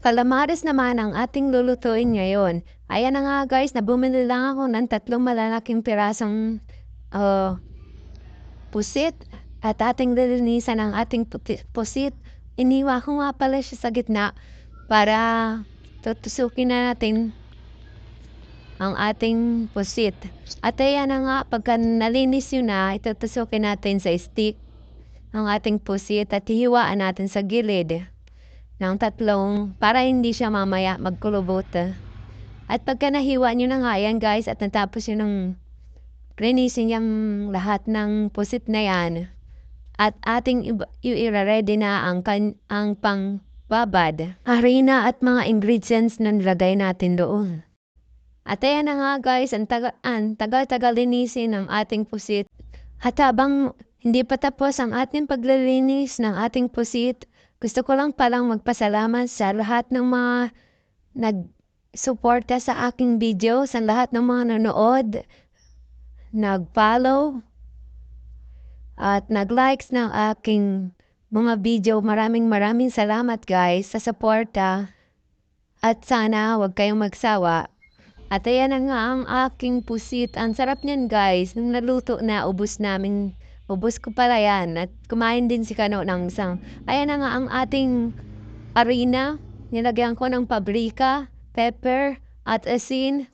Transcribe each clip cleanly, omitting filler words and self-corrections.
Calamares naman ang ating lulutuin ngayon. Ayan na nga guys, bumili lang ako ng 3 malalaking pirasong pusit at ating lilinisan ang ating pusit. Iniwa ko nga pala siya sa gitna para tutusukin na natin ang ating pusit. At ayan na nga, pagka nalinis yun na, itutusukin natin sa stick ang ating pusit at hihiwaan natin sa gilid ng 3 para hindi siya mamaya magkulubot. At pagka nahiwa nyo na nga yan guys at natapos yun ng linisin yung lahat ng pusit na yan at ating i-ready na ang pangbabad, harina at mga ingredients na nilagay natin doon. At ayan na nga guys, ang tagal-tagal linisin ng ating pusit. At habang hindi pa tapos ang ating paglilinis ng ating pusit, gusto ko lang palang magpasalamat sa lahat ng mga nag-suporta sa aking video, sa lahat ng mga nanood, nag-follow, at nag-likes ng aking mga video. Maraming salamat guys sa suporta. At sana huwag kayong magsawa. At ayan na nga ang aking pusit. Ang sarap niyan guys. Nung naluto na, ubos ko pala yan. At kumain din si Kano ng isang. Ayan na nga ang ating harina. Nilagyan ko ng paprika, pepper, at asin,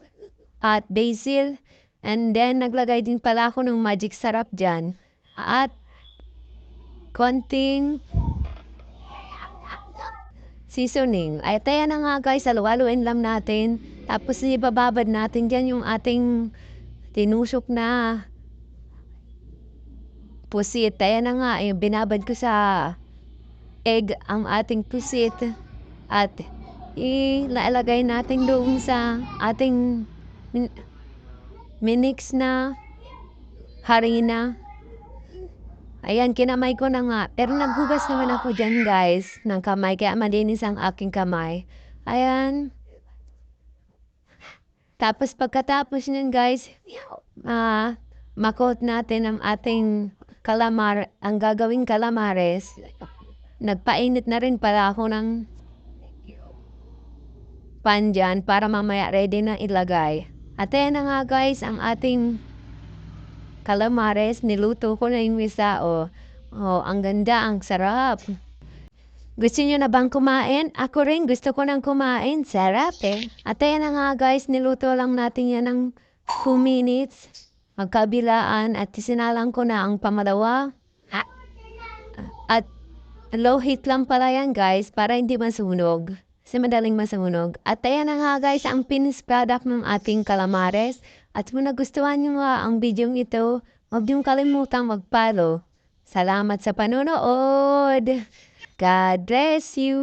at basil. And then naglagay din pala ako ng magic sarap dyan. At konting seasoning. Ay, ayan na nga guys, halu-haluin lang natin. Tapos ibababad natin dyan yung ating tinusok na pusit. Ayan na nga, binabad ko sa egg ang ating pusit. At ilalagay natin doon sa ating minix na harina. Ayan, kinamay ko na nga. Pero naghugas naman ako dyan guys ng kamay. Kaya malinis ang aking kamay. Ayan. Tapos pagkatapos nyan guys, makot natin ang ating ang gagawing calamares. Nagpainit na rin pala ako ng pan dyan para mamaya ready na ilagay. At ayan na nga guys, ang ating calamares, niluto ko na yung isa. Ang ganda, ang sarap. Gusto nyo na bang kumain? Ako rin, gusto ko nang kumain. Sarap eh. At ayan na nga guys, niluto lang natin yan ng 2 minutes. Magkabilaan at isinalang ko na ang pamalawa. At low heat lang pala yan guys para hindi masunog. Kasi madaling masunog. At ayan na nga guys, ang finished product ng ating calamares. At kung nagustuhan nyo nga ang video ito, huwag niyong kalimutang mag-follow. Salamat sa panonood! God bless you!